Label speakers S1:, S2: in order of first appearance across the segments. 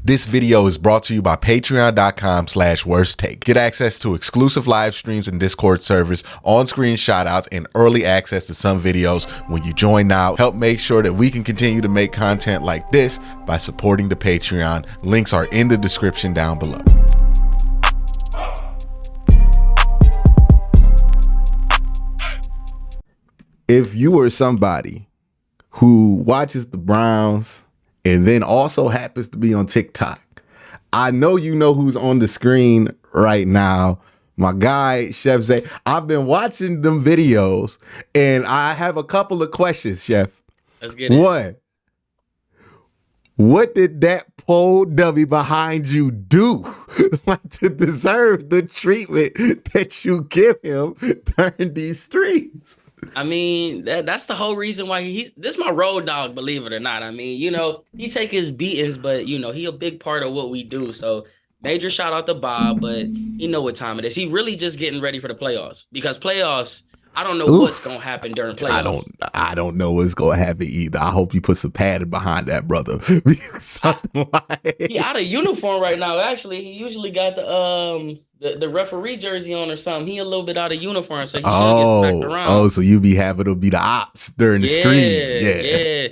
S1: This video is brought to you by patreon.com/worsttake. Get access to exclusive live streams and Discord servers, on-screen shoutouts, and early access to some videos when you join now. Help make sure that we can continue to make content like this by supporting the Patreon. Links are in the description down below. If you are somebody who watches the Browns and then also happens to be on TikTok, I know you know who's on the screen right now. My guy, Chef Zay. I've been watching them videos, and I have a couple of questions, Chef.
S2: Let's get it.
S1: One, what did that pole dummy behind you do like to deserve the treatment that you give him during these streams?
S2: I mean, that's the whole reason why this is my road dog, believe it or not. I mean, he take his beatings, but he a big part of what we do. So major shout out to Bob, but you know what time it is. He really just getting ready for the playoffs, because playoffs, I don't know what's gonna happen during playoffs.
S1: I don't know what's gonna happen either. I hope you put some padding behind that, brother. Something like
S2: he out of uniform right now. Actually, he usually got the referee jersey on or something. He a little bit out of uniform, so he should get smacked around.
S1: Oh, so you be having to be the ops during the stream.
S2: Yeah.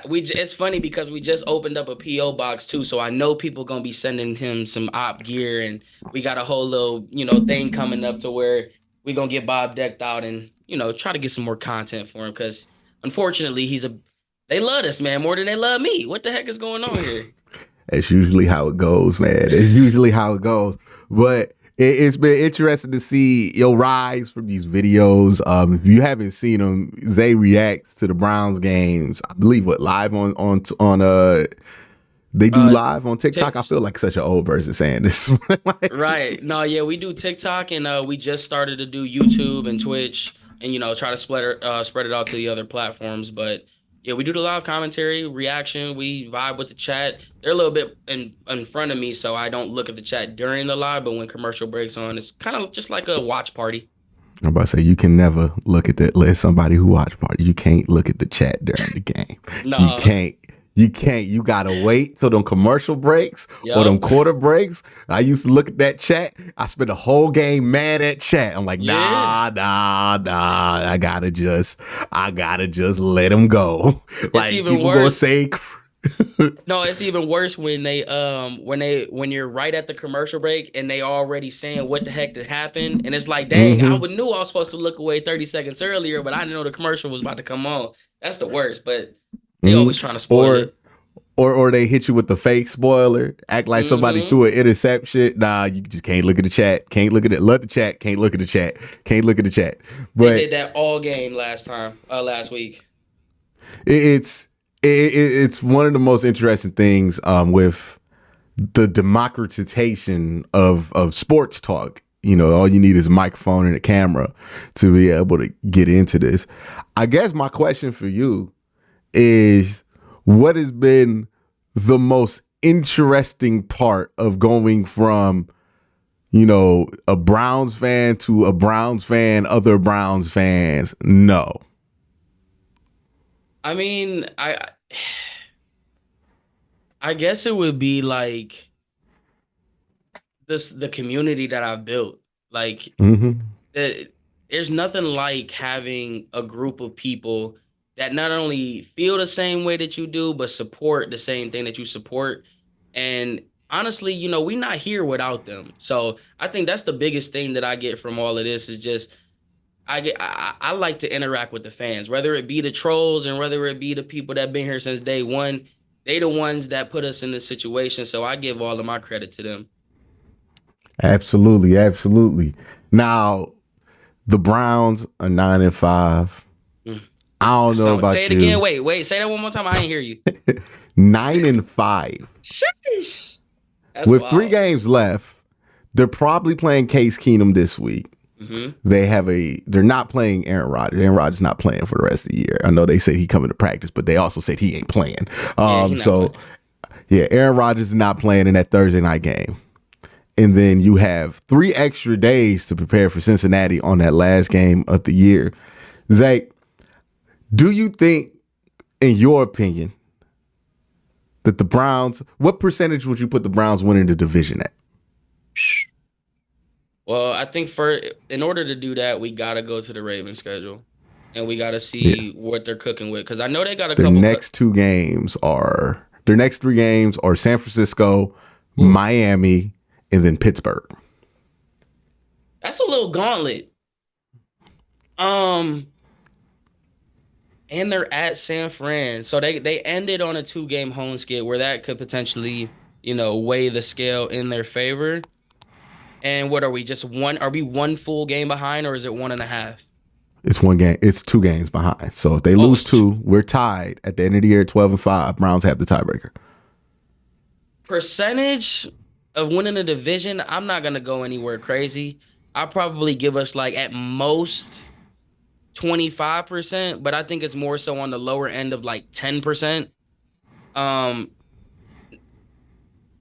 S2: It's funny because we just opened up a PO box too, so I know people gonna be sending him some op gear, and we got a whole little thing coming up to where we gonna get Bob decked out and try to get some more content for him, because unfortunately they love us, man, more than they love me. What the heck is going on here?
S1: That's usually how it goes, man. It's usually how it goes. But it's been interesting to see your rise from these videos. If you haven't seen them, Zay reacts to the Browns games. I believe live on they do live on TikTok. I feel like such an old person saying this.
S2: Right. No, yeah, we do TikTok, and we just started to do YouTube and Twitch, and try to spread it out to the other platforms. But yeah, we do the live commentary, reaction. We vibe with the chat. They're a little bit in front of me, so I don't look at the chat during the live. But when commercial breaks on, it's kind of just like a watch party.
S1: I'm about to say, you can never look at that. Let somebody who watch party, you can't look at the chat during the game.
S2: No,
S1: you can't. You can't. You gotta wait till them commercial breaks or them quarter breaks. I used to look at that chat. I spent the whole game mad at chat. I'm like, nah. I gotta just let them go.
S2: It's
S1: like
S2: even
S1: people
S2: worse.
S1: Gonna say.
S2: No, it's even worse when when you're right at the commercial break and they already saying what the heck did happen, and it's like, dang, I knew I was supposed to look away 30 seconds earlier, but I didn't know the commercial was about to come on. That's the worst, but. They always trying to spoil it.
S1: Or they hit you with the fake spoiler, act like somebody threw an interception. Nah, you just can't look at the chat. Can't look at it. Love the chat. Can't look at the chat. Can't look at the chat. But
S2: they did that all game last week.
S1: It's one of the most interesting things with the democratization of sports talk. All you need is a microphone and a camera to be able to get into this. I guess my question for you is, what has been the most interesting part of going from, a Browns fan to a Browns fan, other Browns fans? No.
S2: I mean, I guess it would be like the community that I've built. Like, there's nothing like having a group of people that not only feel the same way that you do, but support the same thing that you support. And honestly, we're not here without them. So I think that's the biggest thing that I get from all of this is just, I like to interact with the fans, whether it be the trolls and whether it be the people that been here since day one. They the ones that put us in this situation. So I give all of my credit to them.
S1: Absolutely. Absolutely. Now, the Browns are 9-5. I don't know about you.
S2: Say it again. Wait. Say that one more time. I didn't hear you.
S1: 9-5.
S2: Sheesh.
S1: With wild. 3 games left, they're probably playing Case Keenum this week. They're not playing Aaron Rodgers. Aaron Rodgers not playing for the rest of the year. I know they said he coming to practice, but they also said he ain't playing. Aaron Rodgers is not playing in that Thursday night game. And then you have 3 extra days to prepare for Cincinnati on that last game of the year. Zach, do you think, in your opinion, that the Browns, what percentage would you put the Browns winning the division at?
S2: Well, I think in order to do that, we got to go to the Ravens schedule. And we got to
S1: Yeah.
S2: see what they're cooking with. Because I know they got a
S1: Their
S2: couple.
S1: next 3 games are San Francisco, Miami, and then Pittsburgh.
S2: That's a little gauntlet. And they're at San Fran. So they ended on a 2-game home skid where that could potentially, weigh the scale in their favor. And what are we, just one? Are we 1 full game behind, or is it 1.5?
S1: It's 1 game. It's 2 games behind. So if they lose 2, we're tied at the end of the year, 12-5. Browns have the tiebreaker.
S2: Percentage of winning the division, I'm not gonna go anywhere crazy. I'll probably give us like at most 25%, but I think it's more so on the lower end of like 10%.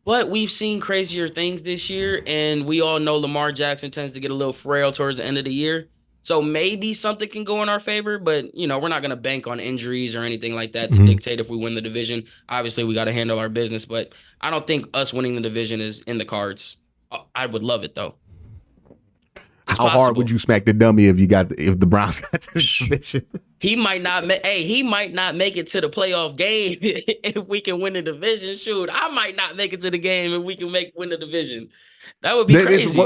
S2: But we've seen crazier things this year, and we all know Lamar Jackson tends to get a little frail towards the end of the year. So maybe something can go in our favor, but, we're not going to bank on injuries or anything like that to dictate if we win the division. Obviously, we got to handle our business, but I don't think us winning the division is in the cards. I would love it, though.
S1: How hard would you smack the dummy if the Browns got to the division?
S2: He might not make it to the playoff game if we can win the division. Shoot, I might not make it to the game if we can win the division. That would be crazy.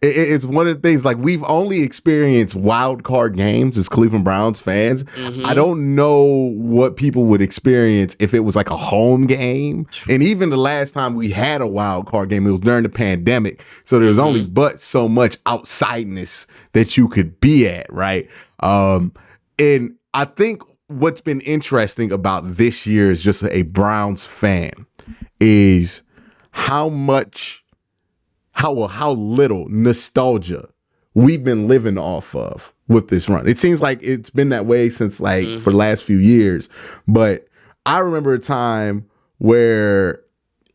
S1: It's one of the things, like, we've only experienced wild card games as Cleveland Browns fans. I don't know what people would experience if it was like a home game. And even the last time we had a wild card game, it was during the pandemic. So there's only but so much outsideness that you could be at, right? And I think what's been interesting about this year as just a Browns fan is how little nostalgia we've been living off of with this run. It seems like it's been that way since for the last few years. But I remember a time where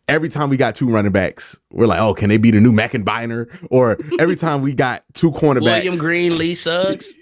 S1: every time we got 2 running backs, we're like, oh, can they be the new Mackenbiner? Or every time we got 2 cornerbacks.
S2: William Green, Lee Suggs.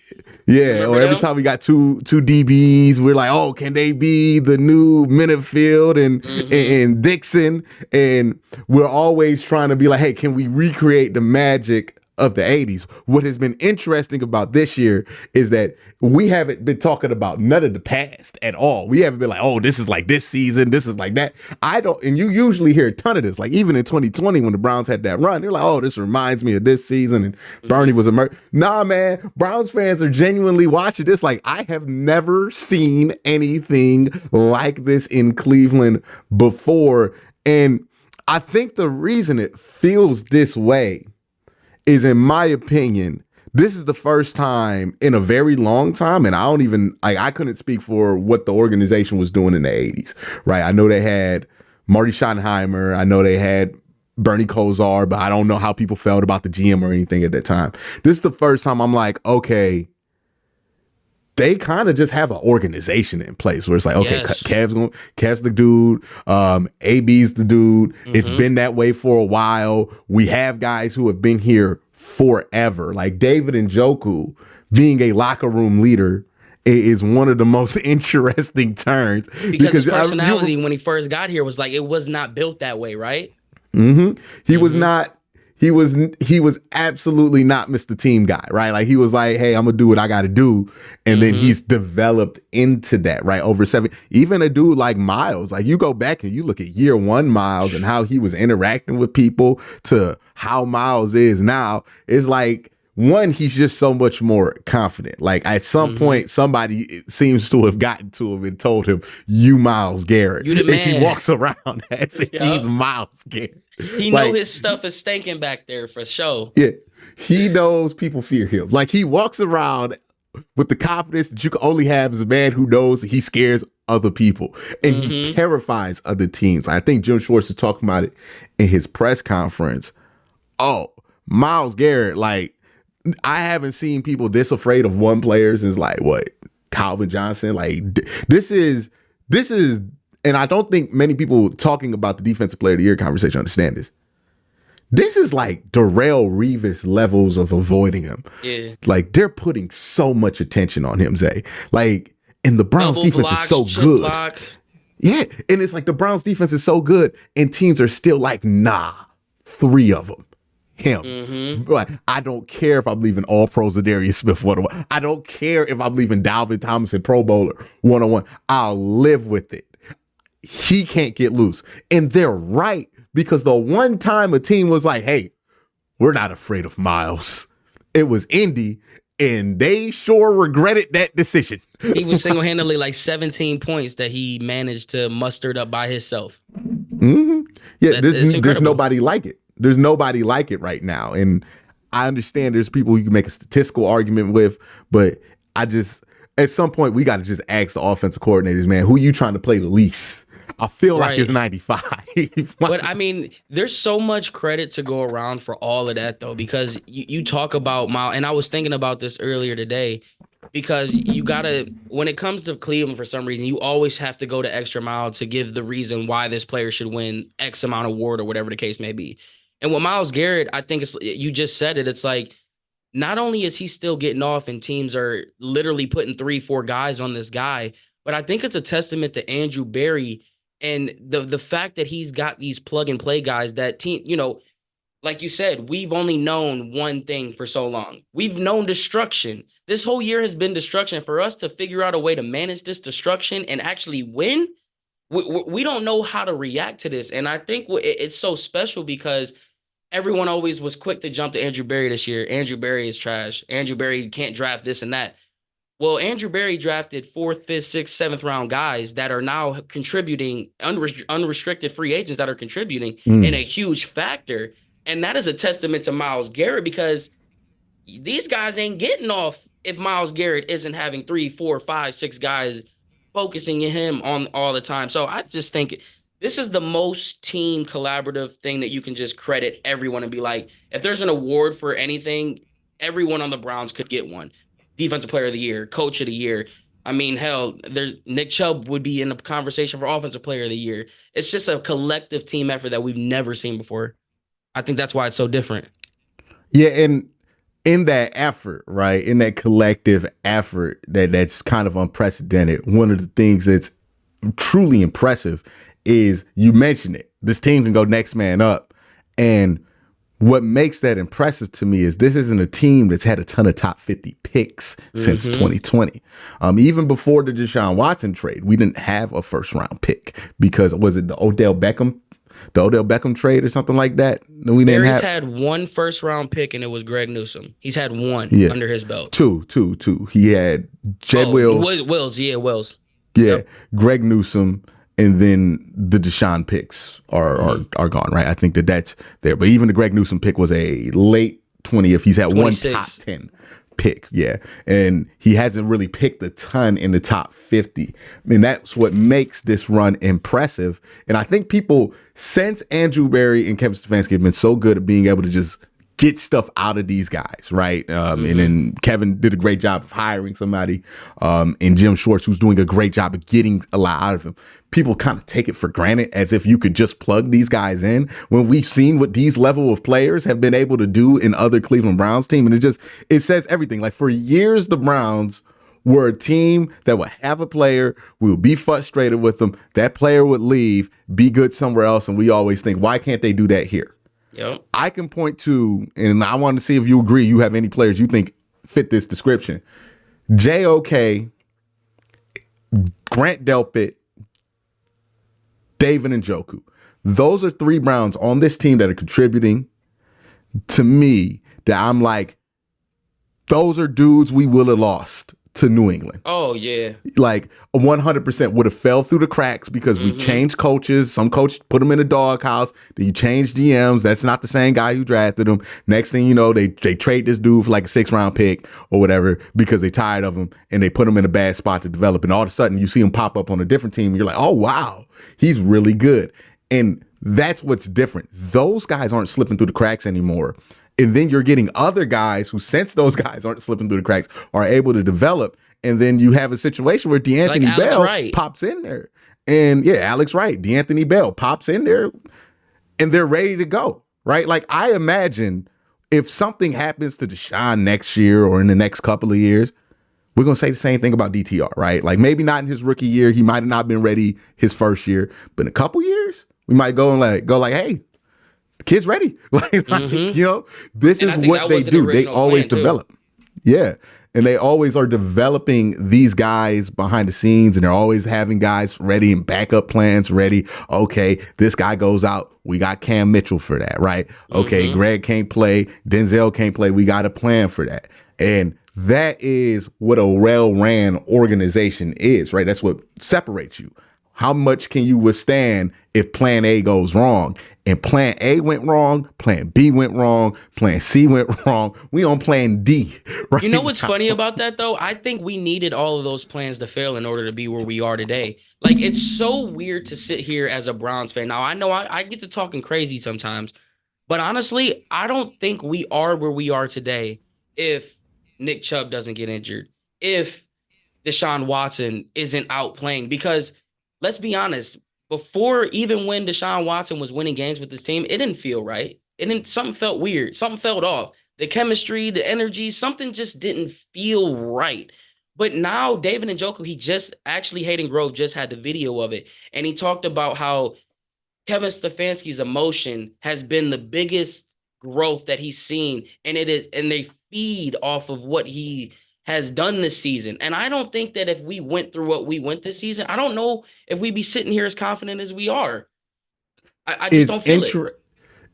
S1: Yeah,
S2: Remember
S1: or every
S2: them?
S1: time we got two DBs, we're like, oh, can they be the new Minifield and Dixon? And we're always trying to be like, hey, can we recreate the magic of the 80s? What has been interesting about this year is that we haven't been talking about none of the past at all. We haven't been like, oh, this is like this season, this is like that. And you usually hear a ton of this, like even in 2020 when the Browns had that run, they're like, oh, this reminds me of this season and Bernie was a murder. Nah, man, Browns fans are genuinely watching this. Like, I have never seen anything like this in Cleveland before. And I think the reason it feels this way is, in my opinion, this is the first time in a very long time, and I couldn't speak for what the organization was doing in the 80s, right? I know they had Marty Schottenheimer, I know they had Bernie Kosar, but I don't know how people felt about the GM or anything at that time. This is the first time I'm like, okay, they kind of just have an organization in place where it's like, okay,
S2: Yes.
S1: Kev's the dude, AB's the dude. It's been that way for a while. We have guys who have been here forever. Like David Njoku being a locker room leader is one of the most interesting turns.
S2: Because his personality when he first got here was like, it was not built that way, right?
S1: He was not. He was absolutely not Mr. Team guy, right? Like, he was like, hey, I'm gonna do what I gotta do. And then he's developed into that, right? Over 7, even a dude like Miles, like, you go back and you look at year 1 Miles and how he was interacting with people to how Miles is now. It's like, one, he's just so much more confident. Like, at some point, somebody seems to have gotten to him and told him, you Miles Garrett.
S2: You the man.
S1: And he walks around as if he's Miles Garrett.
S2: He know his stuff is stinking back there for sure.
S1: Yeah, he knows people fear him. Like, he walks around with the confidence that you can only have as a man who knows he scares other people and he terrifies other teams. I think Jim Schwartz is talking about it in his press conference. Oh, Miles Garrett, like, I haven't seen people this afraid of one player since, like, what, Calvin Johnson. Like, this is, and I don't think many people talking about the defensive player of the year conversation understand this. This is like Darrelle Revis levels of avoiding him.
S2: Yeah.
S1: Like, they're putting so much attention on him, Zay. Like, and the Browns
S2: Double
S1: defense
S2: blocks,
S1: is so
S2: chip
S1: good.
S2: block.
S1: Yeah, and it's like the Browns defense is so good, and teams are still like, nah, 3 of them. Him. But I don't care if I'm leaving all pros Zadarius Smith 101. I don't care if I'm leaving Dalvin Tomlinson Pro Bowler 101. I'll live with it. He can't get loose. And they're right, because the one time a team was like, hey, we're not afraid of Miles, it was Indy, and they sure regretted that decision.
S2: He was single-handedly like 17 points that he managed to muster it up by himself.
S1: Yeah, there's nobody like it. There's nobody like it right now. And I understand there's people you can make a statistical argument with, but I just, at some point, we got to just ask the offensive coordinators, man, who you trying to play the least? I feel like it's 95.
S2: But I mean, there's so much credit to go around for all of that, though, because you talk about Miles, and I was thinking about this earlier today, because you gotta, when it comes to Cleveland, for some reason, you always have to go the extra mile to give the reason why this player should win X amount of award or whatever the case may be. And with Myles Garrett, I think you just said it. It's like, not only is he still getting off and teams are literally putting 3-4 guys on this guy, but I think it's a testament to Andrew Berry and the fact that he's got these plug and play guys that team, like you said, we've only known one thing for so long. We've known destruction. This whole year has been destruction. For us to figure out a way to manage this destruction and actually win, we don't know how to react to this. And I think it's so special because everyone always was quick to jump to Andrew Berry this year. Andrew Berry is trash. Andrew Berry can't draft this and that. Well, Andrew Berry drafted 4th, 5th, 6th, 7th round guys that are now contributing, unrestricted free agents that are contributing in a huge factor. And that is a testament to Myles Garrett, because these guys ain't getting off if Myles Garrett isn't having 3, 4, 5, 6 guys focusing on him on all the time. So I just think this is the most team collaborative thing that you can just credit everyone and be like, if there's an award for anything, everyone on the Browns could get one. Defensive player of the year, coach of the year. I mean, hell, Nick Chubb would be in the conversation for offensive player of the year. It's just a collective team effort that we've never seen before. I think that's why it's so different.
S1: Yeah, and in that effort, right, in that collective effort that's kind of unprecedented, one of the things that's truly impressive is, you mentioned it, this team can go next man up. And what makes that impressive to me is this isn't a team that's had a ton of top 50 picks since 2020. Even before the Deshaun Watson trade, we didn't have a first round pick because, was it the Odell Beckham trade or something like that? We didn't have.
S2: Had 1 first round pick, and it was Greg Newsome. He's had 1 under his belt.
S1: Two. He had Jed Wills.
S2: Wills.
S1: Yeah, yep. Greg Newsome. And then the Deshaun picks are gone, right? I think that's there. But even the Greg Newsome pick was a late 20th. He's had 26. 1 top 10 pick. Yeah. And he hasn't really picked a ton in the top 50. I mean, that's what makes this run impressive. And I think people, since Andrew Berry and Kevin Stefanski have been so good at being able to just get stuff out of these guys, right? And then Kevin did a great job of hiring somebody, and Jim Schwartz, who's doing a great job of getting a lot out of him. People kind of take it for granted as if you could just plug these guys in, when we've seen what these level of players have been able to do in other Cleveland Browns team. And it says everything. Like, for years, the Browns were a team that would have a player, we would be frustrated with them, that player would leave, be good somewhere else, and we always think, why can't they do that here?
S2: Yep.
S1: I can point to, and I want to see if you agree, you have any players you think fit this description. JOK, Grant Delpit, David Njoku. Those are 3 Browns on this team that are contributing to me, that I'm like, those are dudes we would have lost to New England.
S2: Oh, yeah.
S1: Like 100% would have fell through the cracks because we changed coaches. Some coach put them in a doghouse. Then you change GMs. That's not the same guy who drafted them. Next thing you know, they trade this dude for like a 6th round pick or whatever because they tired of him, and they put him in a bad spot to develop. And all of a sudden you see him pop up on a different team. And you're like, oh, wow, he's really good. And that's what's different. Those guys aren't slipping through the cracks anymore. And then you're getting other guys who, since those guys aren't slipping through the cracks, are able to develop. And then you have a situation where DeAnthony Bell pops in there. And Alex Wright, DeAnthony Bell pops in there, and they're ready to go, right? Like, I imagine if something happens to Deshaun next year or in the next couple of years, We're gonna say the same thing about DTR, right? Like maybe not in his rookie year, he might have not been ready his first year, but in a couple years, we might go like, hey, the kid's ready.
S2: Mm-hmm.
S1: This
S2: And
S1: is
S2: I think
S1: what
S2: that
S1: they
S2: was an
S1: do. They
S2: original
S1: always
S2: plan too.
S1: develop. Yeah. And they always are developing these guys behind the scenes, and they're always having guys ready and backup plans ready. Okay, this guy goes out. We got Cam Mitchell for that, right? Okay,
S2: Mm-hmm.
S1: Greg can't play. Denzel can't play. We got a plan for that. And that is what a well-ran organization is, right? That's what separates you. How much can you withstand if plan A goes wrong? And plan A went wrong, plan B went wrong, plan C went wrong. We on plan D
S2: You know
S1: right
S2: what's
S1: now.
S2: funny about that though? I think we needed all of those plans to fail in order to be where we are today. Like it's so weird to sit here as a Browns fan. Now I know I get to talking crazy sometimes, but honestly, I don't think we are where we are today if Nick Chubb doesn't get injured, if Deshaun Watson isn't out playing. Because let's be honest, before even when Deshaun Watson was winning games with this team, it didn't feel right. It didn't, something felt weird. Something felt off. The chemistry, the energy, something just didn't feel right. But now David Njoku, he just actually Hayden Grove just had the video of it. And he talked about how Kevin Stefanski's emotion has been the biggest growth that he's seen, and it is, and they feed off of what he has done this season. And I don't think that if we went through what we went this season, I don't know if we'd be sitting here as confident as we are. I just
S1: Is
S2: don't feel it.
S1: inter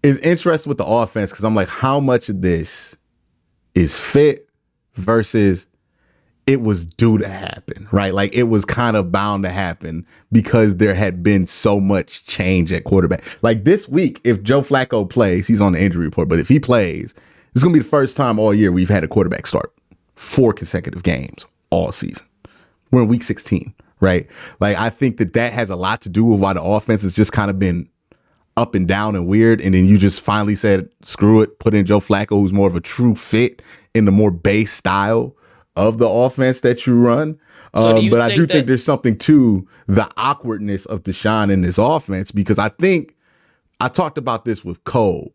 S1: is interesting with the offense because I'm like, how much of this is fit versus it was due to happen, right? Like it was kind of bound to happen because there had been so much change at quarterback. Like this week, if Joe Flacco plays, he's on the injury report, but if he plays, it's going to be the first time all year we've had a quarterback start 4 consecutive games all season. We're in week 16, right? Like I think that has a lot to do with why the offense has just kind of been up and down and weird. And then you just finally said, screw it, put in Joe Flacco, who's more of a true fit in the more base style of the offense that you run.
S2: So do you
S1: But I do
S2: think
S1: think
S2: that
S1: there's something to the awkwardness of Deshaun in this offense because I think I talked about this with Cole,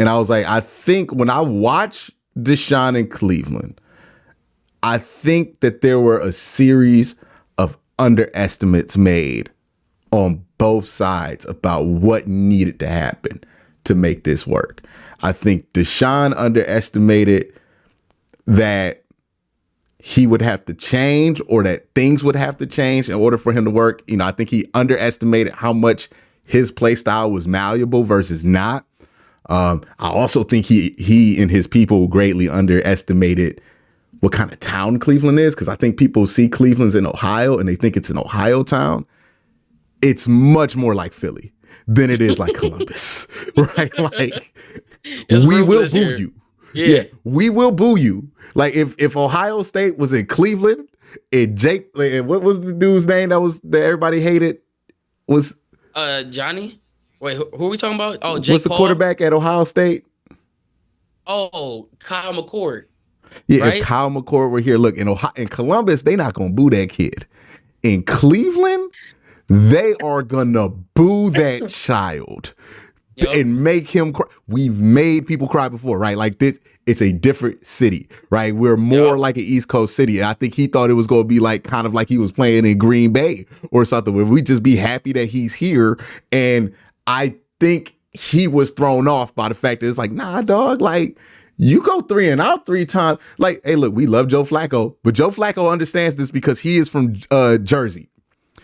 S1: and I was like, I think when I watch Deshaun in Cleveland, I think that there were a series of underestimates made on both sides about what needed to happen to make this work. I think Deshaun underestimated that he would have to change or that things would have to change in order for him to work. You know, I think he underestimated how much his play style was malleable versus not. I also think he and his people greatly underestimated what kind of town Cleveland is, because I think people see Cleveland's in Ohio and they think it's an Ohio town. It's much more like Philly than it is like Columbus, right? Like
S2: it's
S1: we will
S2: ruthless
S1: boo
S2: here?
S1: you.
S2: Yeah.
S1: Yeah, we will boo you. Like if Ohio State was in Cleveland and Jake, what was the dude's name that everybody hated? Was
S2: Johnny? Wait, who are we talking about? Oh,
S1: was
S2: Jake
S1: the
S2: Paul?
S1: quarterback at Ohio State?
S2: Oh, Kyle McCord,
S1: Yeah, if
S2: right?
S1: Kyle McCord were here, look in Columbus, they not gonna boo that kid. In Cleveland, they are gonna boo that child
S2: Yep.
S1: and make him cry. We've made people cry before, right? Like this, it's a different city, right? We're more
S2: Yep.
S1: like an East Coast city. And I think he thought it was going to be like kind of like he was playing in Green Bay or something, where we just be happy that he's here. And I think he was thrown off by the fact that it's like, nah, dog, like you go 3-and-out 3 times. Like, hey, look, we love Joe Flacco, but Joe Flacco understands this because he is from Jersey.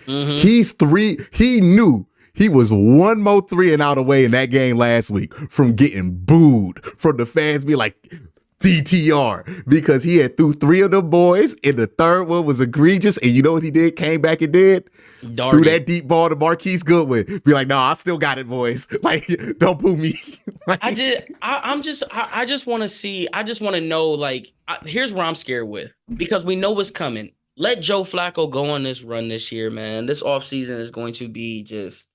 S2: Mm-hmm.
S1: He knew he was one more 3-and-out away in that game last week from getting booed from the fans be like DTR because he had threw 3 of the boys and the third one was egregious. And you know what he did? Came back and did? Threw
S2: Darted.
S1: that deep ball to Marquise Goodwin. Be like, no, I still got it, boys. Like, don't boo me.
S2: I
S1: Like,
S2: just, I just want to see. I just want to know. Like, here's what I'm scared with because we know what's coming. Let Joe Flacco go on this run this year, man. This offseason is going to be just.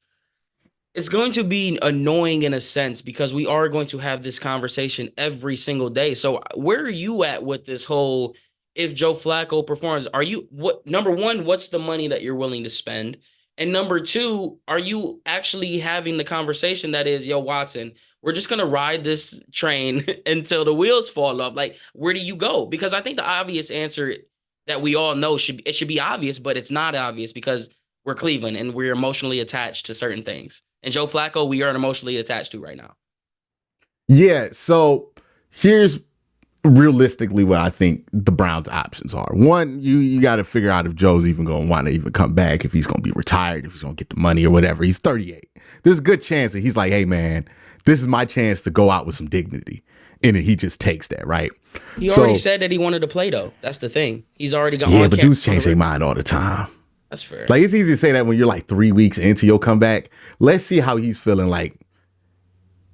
S2: It's going to be annoying in a sense because we are going to have this conversation every single day. So, where are you at with this whole? If Joe Flacco performs, are you what? Number one, what's the money that you're willing to spend? And number two, are you actually having the conversation that is, yo, Watson, we're just gonna ride this train until the wheels fall off? Like, where do you go? Because I think the obvious answer, that we all know should be obvious, but it's not obvious because we're Cleveland and we're emotionally attached to certain things. And Joe Flacco, we are emotionally attached to right now.
S1: Yeah, so here's realistically what I think the Browns' options are. One, you got to figure out if Joe's even going to want to even come back, if he's going to be retired, if he's going to get the money or whatever. He's 38. There's a good chance that he's like, hey, man, this is my chance to go out with some dignity. And he just takes that, right?
S2: He already said that he wanted to play, though. That's the thing. He's already got
S1: Yeah, but dudes change their mind all the time.
S2: That's fair.
S1: Like, it's easy to say that when you're like 3 weeks into your comeback. Let's see how he's feeling like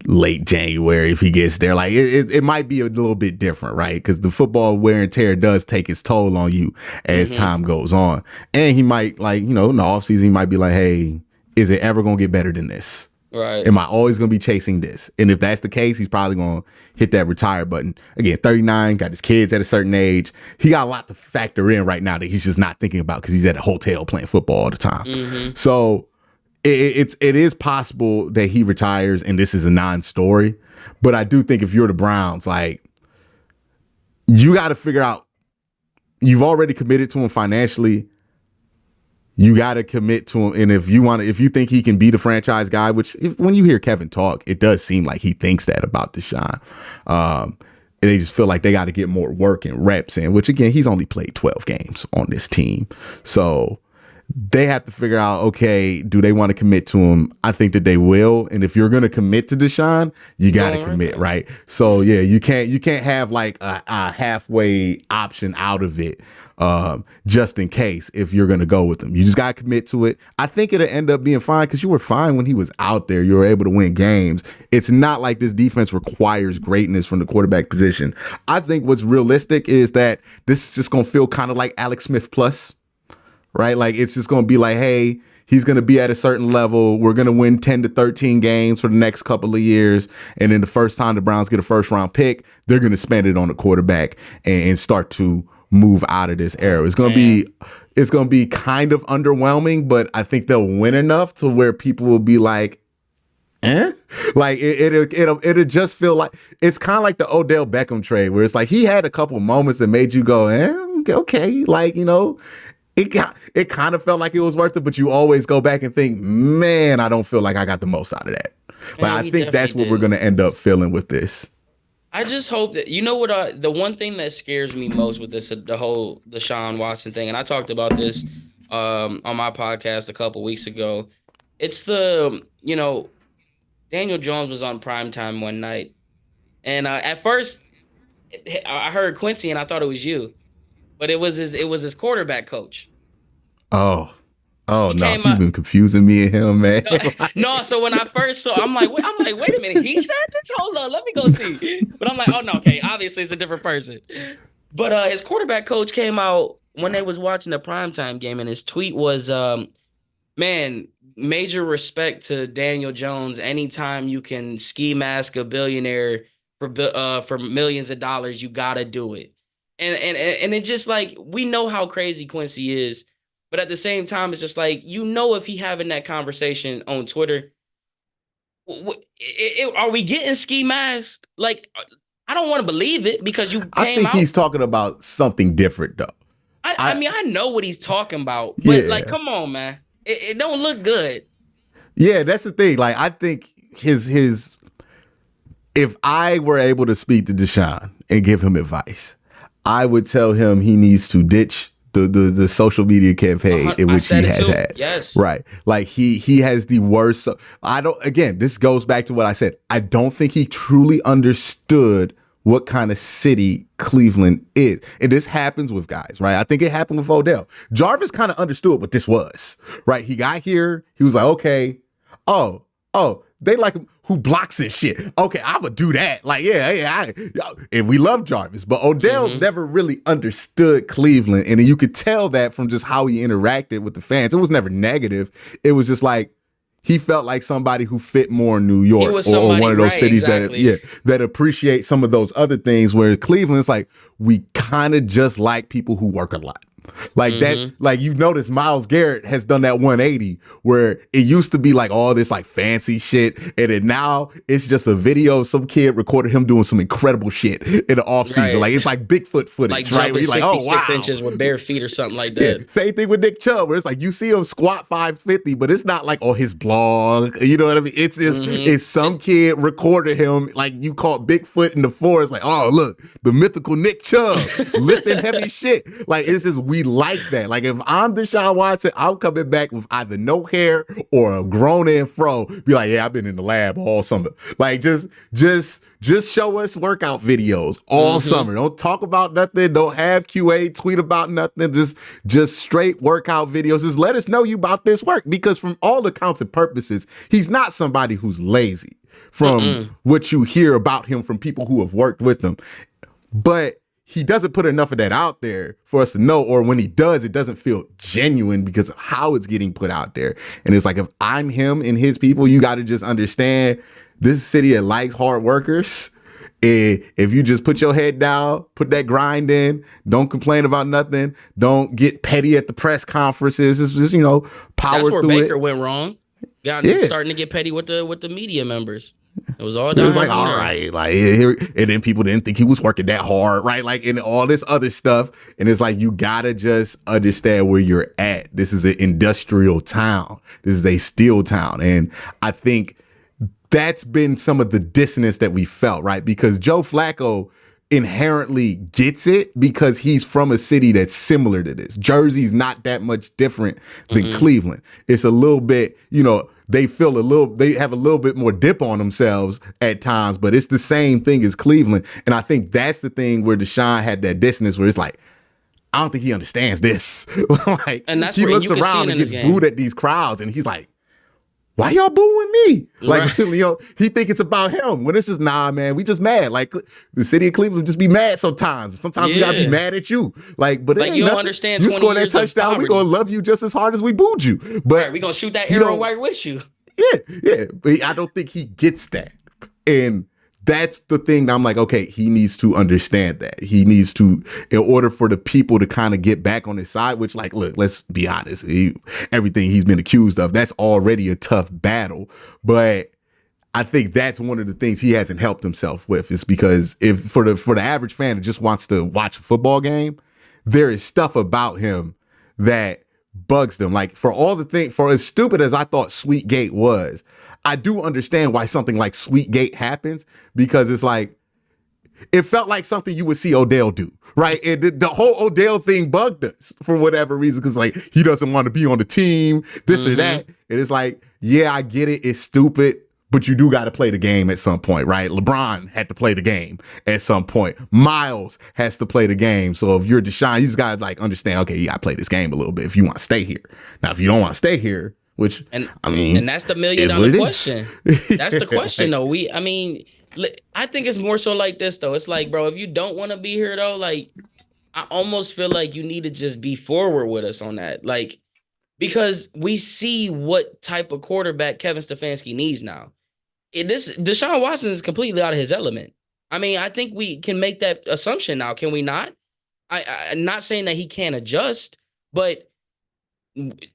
S1: late January if he gets there. Like, it might be a little bit different, right? Because the football wear and tear does take its toll on you as time goes on. And he might, like, in the offseason, he might be like, hey, is it ever going to get better than this?
S2: Right.
S1: Am I always going to be chasing this? And if that's the case, he's probably going to hit that retire button. Again, 39, got his kids at a certain age. He got a lot to factor in right now that he's just not thinking about because he's at a hotel playing football all the time. So it is possible that he retires and this is a non-story. But I do think if you're the Browns, like, you got to figure out, you've already committed to him financially. You got to commit to him. And if you think he can be the franchise guy, which when you hear Kevin talk, it does seem like he thinks that about Deshaun. And they just feel like they got to get more work and reps in, which again, he's only played 12 games on this team. So they have to figure out, okay, do they want to commit to him? I think that they will. And if you're going to commit to Deshaun, you got to commit, right? So yeah, you can't have like a halfway option out of it. Just in case if you're going to go with them. You just got to commit to it. I think it'll end up being fine because you were fine when he was out there. You were able to win games. It's not like this defense requires greatness from the quarterback position. I think what's realistic is that this is just going to feel kind of like Alex Smith plus, right? Like it's just going to be like, hey, he's going to be at a certain level. We're going to win 10 to 13 games for the next couple of years. And then the first time the Browns get a first round pick, they're going to spend it on the quarterback and start to move out of this era. It's going to be kind of underwhelming, but I think they'll win enough to where people will be like, like it'll just feel like it's kind of like the Odell Beckham trade where it's like he had a couple moments that made you go, okay, like, it kind of felt like it was worth it, but you always go back and think, man, I don't feel like I got the most out of that. Like, I think that's what we're going to end up feeling with this.
S2: I just hope that, what, the one thing that scares me most with this, the whole Deshaun Watson thing, and I talked about this on my podcast a couple weeks ago. It's Daniel Jones was on primetime one night. And at first I heard Quincy and I thought it was you, but it was his quarterback coach.
S1: Oh, no, you've been confusing me and him, man.
S2: No, so when I first saw, I'm like, wait a minute, he said this? Hold on, let me go see. But I'm like, oh no, okay, obviously it's a different person. But his quarterback coach came out when they was watching the primetime game, and his tweet was, man, major respect to Daniel Jones. Anytime you can ski mask a billionaire for millions of dollars, you gotta do it. And it's just like, we know how crazy Quincy is. But at the same time, it's just like, if he having that conversation on Twitter, are we getting ski masked? Like, I don't want to believe it because you came out.
S1: I think he's talking about something different, though.
S2: I mean, I know what he's talking about, but like, come on, man. It don't look good.
S1: Yeah, that's the thing. Like, I think his if I were able to speak to Deshaun and give him advice, I would tell him he needs to ditch the social media campaign in which he has had.
S2: Yes.
S1: Right. Like he has the worst. Again, this goes back to what I said. I don't think he truly understood what kind of city Cleveland is. And this happens with guys, right? I think it happened with Odell. Jarvis kind of understood what this was, right? He got here. He was like, okay, oh, they like him who blocks and shit. Okay, I would do that. Like, and we love Jarvis, but Odell never really understood Cleveland. And you could tell that from just how he interacted with the fans. It was never negative. It was just like, he felt like somebody who fit more in New York or one of those cities that appreciate some of those other things, where Cleveland is like, we kind of just like people who work a lot. Like that, like you've noticed Myles Garrett has done that 180 where it used to be like all this like fancy shit. And then now it's just a video of some kid recorded him doing some incredible shit in the offseason.
S2: Right.
S1: Like it's like Bigfoot footage,
S2: like
S1: right? Where
S2: jumping
S1: you're like,
S2: 66
S1: wow.
S2: inches with bare feet or something like that.
S1: Yeah. Same thing with Nick Chubb, where it's like you see him squat 550, but it's not like on his blog. You know what I mean? It's just it's some kid recorded him like you caught Bigfoot in the forest. Like, oh look, the mythical Nick Chubb lifting heavy shit. Like it's just we like that. Like if I'm Deshaun Watson, I'm coming back with either no hair or a grown-in fro. Be like, yeah, I've been in the lab all summer. Like just show us workout videos all summer. Don't talk about nothing. Don't have QA tweet about nothing. Just straight workout videos. Just let us know you about this work, because from all accounts and purposes, he's not somebody who's lazy from what you hear about him from people who have worked with him. But he doesn't put enough of that out there for us to know, or when he does, it doesn't feel genuine because of how it's getting put out there. And it's like, if I'm him and his people, you got to just understand this is a city that likes hard workers. If you just put your head down, put that grind in, don't complain about nothing, don't get petty at the press conferences, it's just, power through it.
S2: That's where Baker went wrong. Starting to get petty with the media members. It was all down.
S1: It was like, all right, like here, and then people didn't think he was working that hard, right? Like, and all this other stuff. And it's like, you gotta just understand where you're at. This is an industrial town. This is a steel town. And I think that's been some of the dissonance that we felt, right? Because Joe Flacco inherently gets it because he's from a city that's similar to this. Jersey's not that much different than Cleveland. It's a little bit, they have a little bit more dip on themselves at times, but it's the same thing as Cleveland. And I think that's the thing where Deshaun had that dissonance where it's like, I don't think he understands this. Like,
S2: and that's
S1: he
S2: where
S1: looks around and gets booed at these crowds and he's like, why y'all booing me? Like, right. He think it's about him. When it's just, nah, man, we just mad. Like, the city of Cleveland just be mad sometimes. Sometimes we gotta be mad at you. Like, but
S2: like, you don't understand.
S1: You score that touchdown, we gonna love you just as hard as we booed you. But
S2: we gonna shoot that arrow right with you.
S1: Yeah. But I don't think he gets that. And that's the thing that I'm like, okay, he needs to understand that. He needs to, in order for the people to kind of get back on his side, which, like, look, let's be honest, everything he's been accused of, that's already a tough battle. But I think that's one of the things he hasn't helped himself with, is because if for the average fan that just wants to watch a football game, there is stuff about him that bugs them. Like, for as stupid as I thought Sweetgate was, I do understand why something like Sweetgate happens, because it's like, it felt like something you would see Odell do, right? And the whole Odell thing bugged us for whatever reason, because like, he doesn't want to be on the team, this or that. And it's like, yeah, I get it. It's stupid, but you do got to play the game at some point, right? LeBron had to play the game at some point. Miles has to play the game. So if you're Deshaun, you just got to like understand, okay, you got to play this game a little bit if you want to stay here. Now, if you don't want to stay here, and that's
S2: the $1 million question. That's the question, though. I think it's more so like this, though. It's like, bro, if you don't want to be here, though, like, I almost feel like you need to just be forward with us on that, like, because we see what type of quarterback Kevin Stefanski needs now. Deshaun Watson is completely out of his element. I think we can make that assumption now, can we not? I'm not saying that he can't adjust, but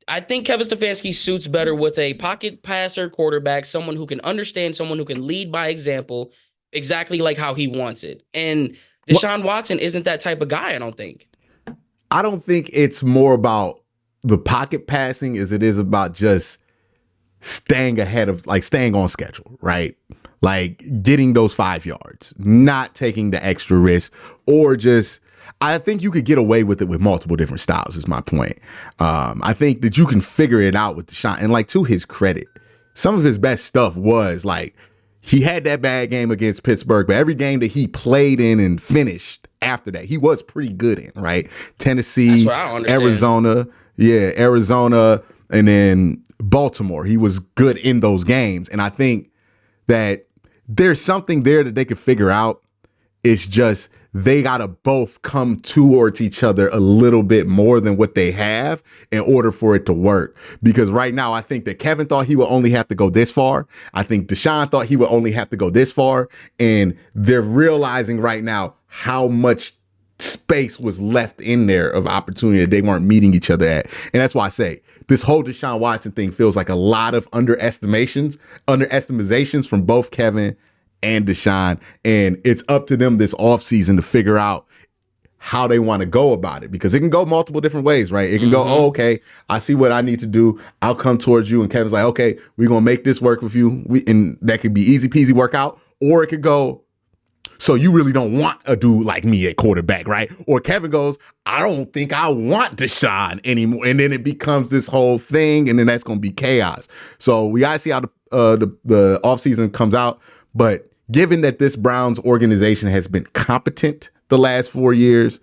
S2: I think Kevin Stefanski suits better with a pocket passer quarterback, someone who can understand, someone who can lead by example, exactly like how he wants it. And Deshaun Watson isn't that type of guy, I don't think.
S1: I don't think it's more about the pocket passing as it is about just staying on schedule, right? Like getting those 5 yards, not taking the extra risk, or just, I think you could get away with it with multiple different styles, is my point. I think that you can figure it out with Deshaun. And like, to his credit, some of his best stuff was like, he had that bad game against Pittsburgh, but every game that he played in and finished after that, he was pretty good in, right? Tennessee, Arizona, and then Baltimore. He was good in those games. And I think that there's something there that they could figure out. It's just, they got to both come towards each other a little bit more than what they have in order for it to work. Because right now, I think that Kevin thought he would only have to go this far. I think Deshaun thought he would only have to go this far. And they're realizing right now how much space was left in there of opportunity that they weren't meeting each other at. And that's why I say this whole Deshaun Watson thing feels like a lot of underestimations from both Kevin and Deshaun. And it's up to them this offseason to figure out how they want to go about it, because it can go multiple different ways, right? It can go, oh, okay, I see what I need to do. I'll come towards you. And Kevin's like, okay, we're going to make this work with you. And that could be easy peasy workout. Or it could go, so you really don't want a dude like me at quarterback, right? Or Kevin goes, I don't think I want Deshaun anymore. And then it becomes this whole thing, and then that's going to be chaos. So we got to see how the offseason comes out. But given that this Browns organization has been competent the last 4 years,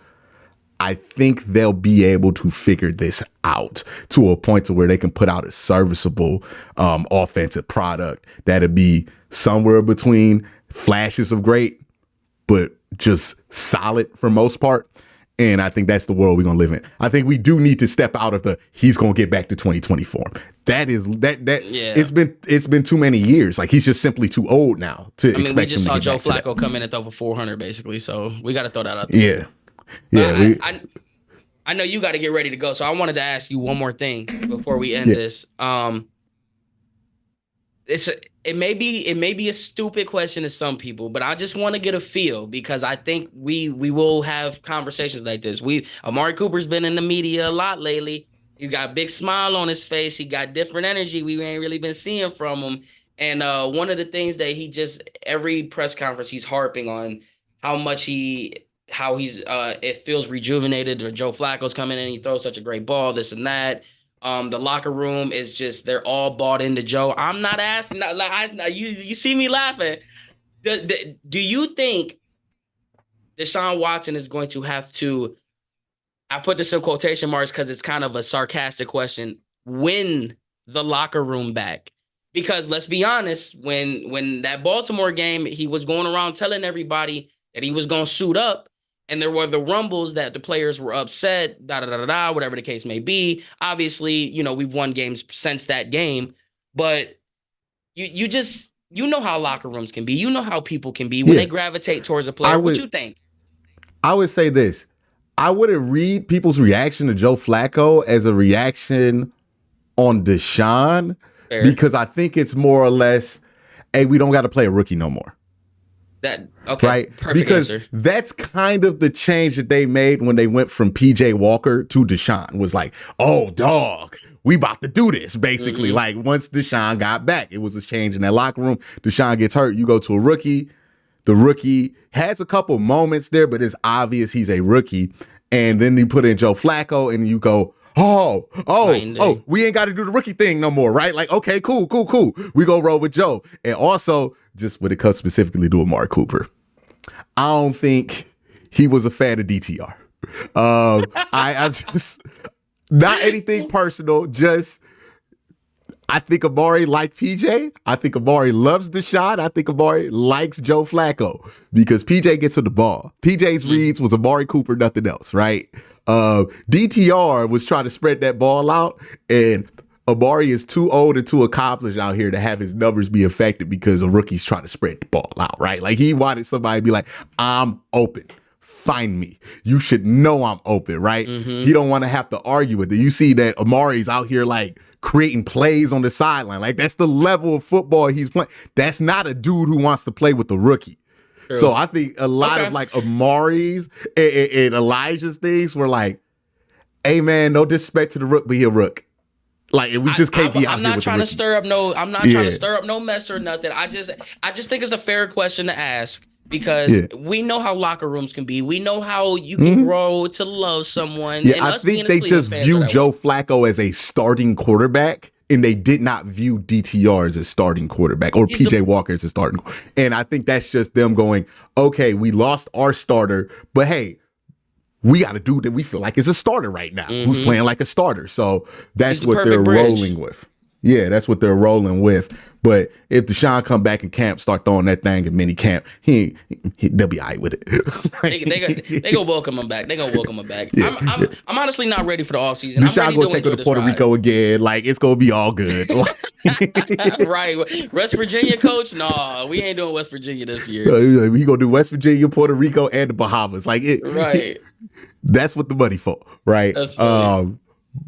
S1: I think they'll be able to figure this out to a point to where they can put out a serviceable offensive product that'll be somewhere between flashes of great, but just solid for most part. And I think that's the world we're going to live in. I think we do need to step out of the he's going to get back to 2024. That is that yeah. It's been too many years. Like, he's just simply too old now to expect him to get back. We just saw
S2: Joe Flacco come in and throw for 400 basically. So we got to throw that out there.
S1: Yeah.
S2: I know you got to get ready to go. So I wanted to ask you one more thing before we end this. It may be a stupid question to some people, but I just want to get a feel, because I think we will have conversations like this. Amari Cooper's been in the media a lot lately. He's got a big smile on his face. He got different energy we ain't really been seeing from him. And one of the things that he just, every press conference, he's harping on how he's it feels rejuvenated. Or Joe Flacco's coming in, he throws such a great ball, this and that. The locker room is just, they're all bought into Joe. I'm not asking, you see me laughing. Do you think Deshaun Watson is going to have to, I put this in quotation marks because it's kind of a sarcastic question, win the locker room back? Because let's be honest, when that Baltimore game, he was going around telling everybody that he was going to suit up. And there were the rumbles that the players were upset, whatever the case may be. Obviously, we've won games since that game, but you know how locker rooms can be. You know how people can be when they gravitate towards a player. What you think?
S1: I would say this. I wouldn't read people's reaction to Joe Flacco as a reaction on Deshaun. Fair. Because I think it's more or less, hey, we don't got to play a rookie no more.
S2: Okay,
S1: right?
S2: Perfect
S1: because
S2: answer.
S1: That's kind of the change that they made when they went from PJ Walker to Deshaun. Was like, oh, dog, we about to do this, basically. Mm-hmm. Like, once Deshaun got back, it was a change in that locker room. Deshaun gets hurt, you go to a rookie. The rookie has a couple moments there, but it's obvious he's a rookie. And then you put in Joe Flacco, and you go, oh, we ain't got to do the rookie thing no more, right? Like, okay, cool. We go roll with Joe. And also, just when it comes specifically to Amari Cooper, I don't think he was a fan of DTR. I just, not anything personal, just, I think Amari liked PJ. I think Amari loves Deshaun. I think Amari likes Joe Flacco because PJ gets to the ball. PJ's reads was Amari Cooper, nothing else, right? DTR was trying to spread that ball out, and Amari is too old and too accomplished out here to have his numbers be affected because a rookie's trying to spread the ball out, right? Like, he wanted somebody to be like, I'm open. Find me. You should know I'm open, right? Mm-hmm. He don't want to have to argue with it. You see that Amari's out here like creating plays on the sideline. Like, that's the level of football he's playing. That's not a dude who wants to play with the rookie. True. So I think a lot of like Amari's and Elijah's things were like, hey man, no disrespect to the rook, but he a rook. Like, we just can't be out here with the rookie. I'm not trying
S2: to stir up no mess or nothing. I just think it's a fair question to ask because we know how locker rooms can be. We know how you can grow to love someone.
S1: Yeah, and I think they just view Joe Flacco as a starting quarterback, and they did not view DTR as a starting quarterback or PJ Walker as a starting. And I think that's just them going, okay, we lost our starter, but hey, we got a dude that we feel like is a starter right now, who's playing like a starter. So that's what they're rolling with. Yeah, that's what they're rolling with. But if Deshaun come back in camp, start throwing that thing in mini camp, they'll be all right with it.
S2: They gonna welcome him back. They gonna welcome him back.
S1: Yeah.
S2: I'm honestly not ready for the offseason. I'm
S1: Deshaun
S2: ready
S1: gonna
S2: to
S1: take her
S2: enjoy
S1: to
S2: this
S1: Puerto
S2: ride.
S1: Rico again. Like, it's gonna be all good.
S2: Right. West Virginia coach? No, we ain't doing West Virginia this year.
S1: We gonna do West Virginia, Puerto Rico, and the Bahamas. Like it.
S2: Right.
S1: That's what the money for, right?
S2: That's funny.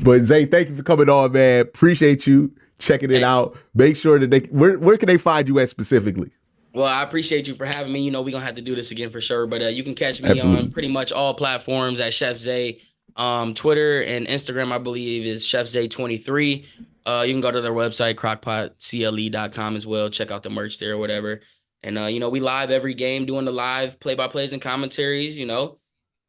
S1: But Zay, thank you for coming on, man. Appreciate you checking it out. Make sure that where can they find you at specifically?
S2: Well, I appreciate you for having me. We're gonna have to do this again for sure. But you can catch me on pretty much all platforms at Chef Zay. Twitter and Instagram, I believe, is Chef Zay23. You can go to their website, crockpotcle.com as well. Check out the merch there or whatever. And we live every game doing the live play-by-plays and commentaries.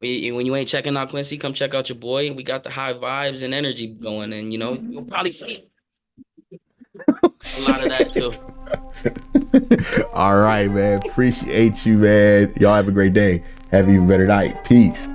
S2: When you ain't checking out Quincy, come check out your boy. We got the high vibes and energy going, and you'll probably see a lot of that too.
S1: All right, man. Appreciate you, man. Y'all have a great day. Have an even better night. Peace.